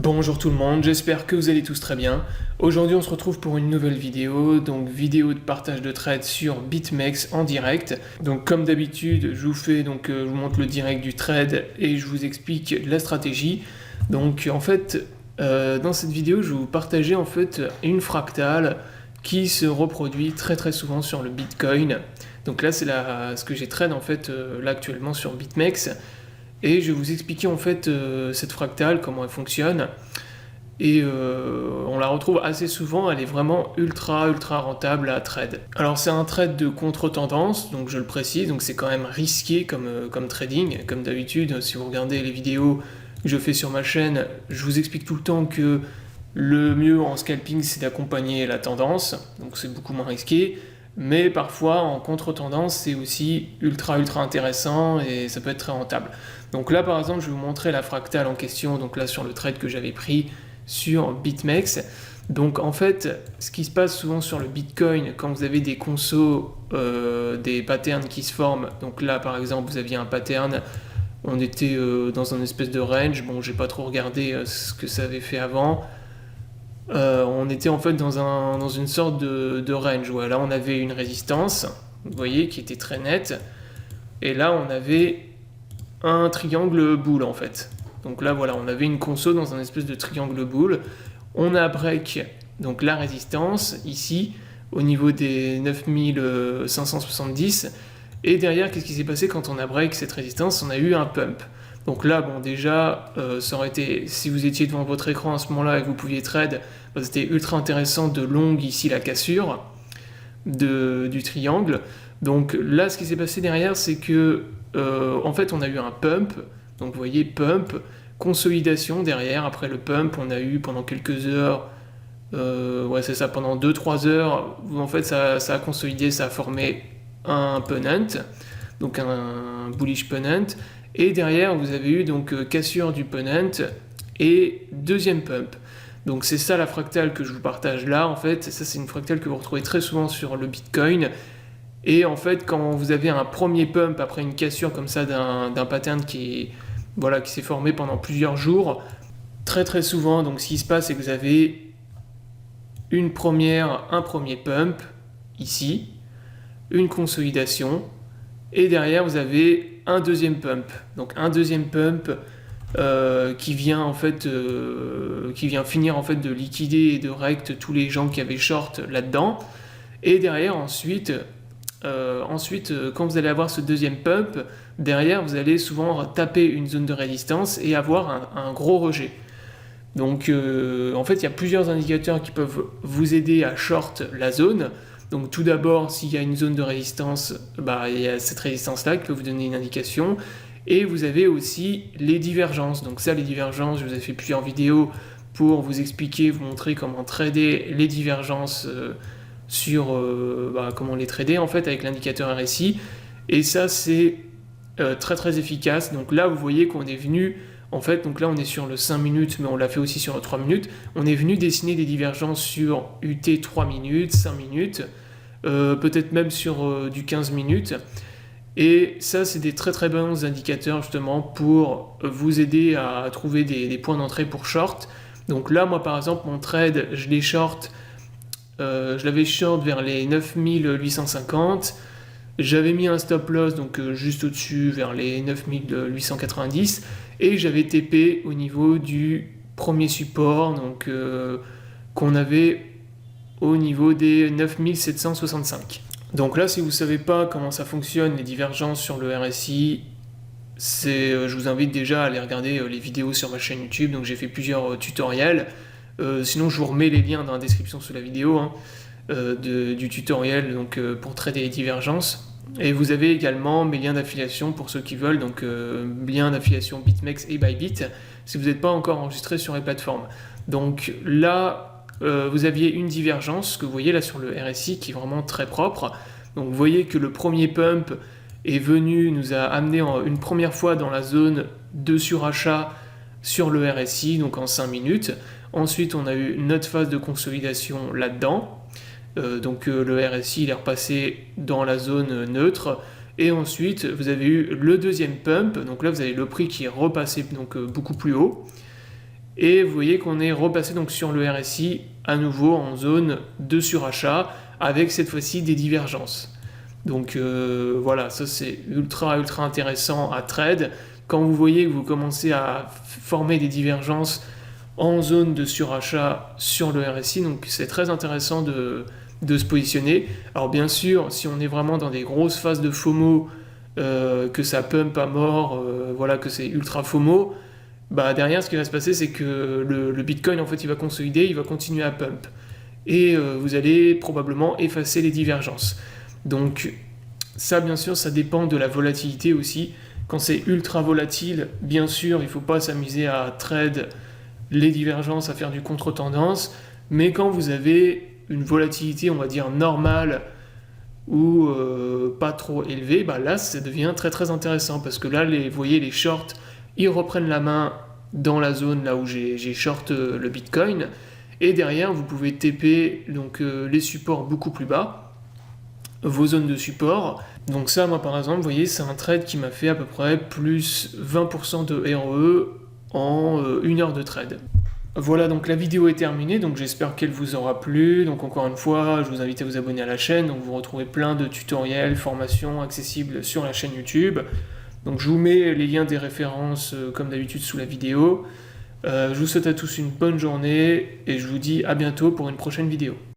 Bonjour tout le monde, j'espère que vous allez tous très bien. Aujourd'hui on se retrouve pour une nouvelle vidéo, donc vidéo de partage de trade sur BitMEX en direct. Donc comme d'habitude, je vous montre le direct du trade et je vous explique la stratégie. Donc en fait, dans cette vidéo, je vais vous partager en fait une fractale qui se reproduit très souvent sur le Bitcoin. Donc là c'est ce que j'ai trade en fait là actuellement sur BitMEX. Et je vais vous expliquer en fait cette fractale, comment elle fonctionne. Et on la retrouve assez souvent, elle est vraiment ultra rentable à trade. Alors c'est un trade de contre-tendance, donc je le précise, donc c'est quand même risqué comme trading. Comme d'habitude, si vous regardez les vidéos que je fais sur ma chaîne, je vous explique tout le temps que le mieux en scalping c'est d'accompagner la tendance, donc c'est beaucoup moins risqué. Mais parfois en contre-tendance c'est aussi ultra intéressant et ça peut être très rentable. Donc là par exemple je vais vous montrer la fractale en question, donc là sur le trade que j'avais pris sur BitMEX. Donc en fait ce qui se passe souvent sur le Bitcoin quand vous avez des consos, des patterns qui se forment, donc là par exemple vous aviez un pattern, on était dans un espèce de range, bon j'ai pas trop regardé ce que ça avait fait avant. On était en fait dans une sorte de range. Ouais, là on avait une résistance, vous voyez, qui était très nette. Et là on avait un triangle boule en fait. Donc là voilà, on avait une conso dans un espèce de triangle boule. On a break donc la résistance ici au niveau des 9570. Et derrière, qu'est-ce qui s'est passé quand on a break cette résistance? On a eu un pump. Donc là, bon, déjà, ça aurait été, si vous étiez devant votre écran à ce moment-là et que vous pouviez trade, c'était ultra intéressant de long ici la cassure du triangle. Donc là, ce qui s'est passé derrière, c'est que, en fait, on a eu un pump. Donc vous voyez, pump, consolidation derrière. Après le pump, on a eu pendant quelques heures, ouais, c'est ça, pendant 2-3 heures, en fait, ça a consolidé, ça a formé un pennant, donc un bullish pennant. Et derrière, vous avez eu donc cassure du pennant et deuxième pump. Donc c'est ça la fractale que je vous partage là, en fait. Ça, c'est une fractale que vous retrouvez très souvent sur le Bitcoin. Et en fait, quand vous avez un premier pump après une cassure comme ça d'un pattern qui s'est formé pendant plusieurs jours, très souvent, donc ce qui se passe, c'est que vous avez un premier pump ici, une consolidation, et derrière vous avez un deuxième pump. Donc un deuxième pump qui vient finir en fait de liquider et de rect tous les gens qui avaient short là-dedans. Et derrière ensuite, quand vous allez avoir ce deuxième pump, derrière vous allez souvent taper une zone de résistance et avoir un gros rejet. Donc en fait il y a plusieurs indicateurs qui peuvent vous aider à short la zone. Donc tout d'abord, s'il y a une zone de résistance, il y a cette résistance-là qui peut vous donner une indication. Et vous avez aussi les divergences. Donc ça, les divergences, je vous ai fait plusieurs vidéos pour vous expliquer, vous montrer comment trader les divergences comment les trader en fait avec l'indicateur RSI. Et ça, c'est très efficace. Donc là, vous voyez qu'on est venu, en fait, donc là on est sur le 5 minutes, mais on l'a fait aussi sur le 3 minutes. On est venu dessiner des divergences sur UT 3 minutes, 5 minutes, peut-être même sur du 15 minutes. Et ça, c'est des très bons indicateurs justement pour vous aider à trouver des points d'entrée pour short. Donc là, moi par exemple, mon trade, je l'avais short vers les 9850. J'avais mis un stop loss donc juste au-dessus vers les 9890 et j'avais TP au niveau du premier support donc qu'on avait au niveau des 9765. Donc là, si vous ne savez pas comment ça fonctionne, les divergences sur le RSI, je vous invite déjà à aller regarder les vidéos sur ma chaîne YouTube, donc j'ai fait plusieurs tutoriels. Sinon, je vous remets les liens dans la description sous la vidéo du tutoriel donc, pour trader les divergences. Et vous avez également mes liens d'affiliation pour ceux qui veulent, donc liens d'affiliation BitMEX et Bybit, si vous n'êtes pas encore enregistré sur les plateformes. Donc là, vous aviez une divergence que vous voyez là sur le RSI qui est vraiment très propre. Donc vous voyez que le premier pump est venu, nous a amené une première fois dans la zone de surachat sur le RSI, donc en 5 minutes. Ensuite, on a eu notre phase de consolidation là-dedans. Donc le RSI il est repassé dans la zone neutre et ensuite vous avez eu le deuxième pump, donc là vous avez le prix qui est repassé donc beaucoup plus haut Et vous voyez qu'on est repassé donc sur le RSI à nouveau en zone de surachat avec cette fois-ci des divergences. Donc voilà, ça c'est ultra intéressant à trade. Quand vous voyez que vous commencez à former des divergences en zone de surachat sur le RSI, donc c'est très intéressant de se positionner. Alors bien sûr, si on est vraiment dans des grosses phases de FOMO, que ça pump à mort, voilà, que c'est ultra FOMO, bah derrière ce qui va se passer c'est que le Bitcoin en fait il va consolider, il va continuer à pump. Et vous allez probablement effacer les divergences. Donc ça bien sûr ça dépend de la volatilité aussi. Quand c'est ultra volatile, bien sûr il ne faut pas s'amuser à trade les divergences, à faire du contre-tendance, mais quand vous avez une volatilité on va dire normale ou pas trop élevée, bah là ça devient très intéressant parce que là vous voyez les shorts ils reprennent la main dans la zone là où j'ai short le Bitcoin et derrière vous pouvez TP donc les supports beaucoup plus bas, vos zones de support. Donc ça moi par exemple vous voyez c'est un trade qui m'a fait à peu près plus 20% de ROE en 1 heure de trade. Voilà, donc la vidéo est terminée, donc j'espère qu'elle vous aura plu. Donc encore une fois, je vous invite à vous abonner à la chaîne, donc vous retrouvez plein de tutoriels, formations accessibles sur la chaîne YouTube. Donc je vous mets les liens des références comme d'habitude sous la vidéo. Je vous souhaite à tous une bonne journée et je vous dis à bientôt pour une prochaine vidéo.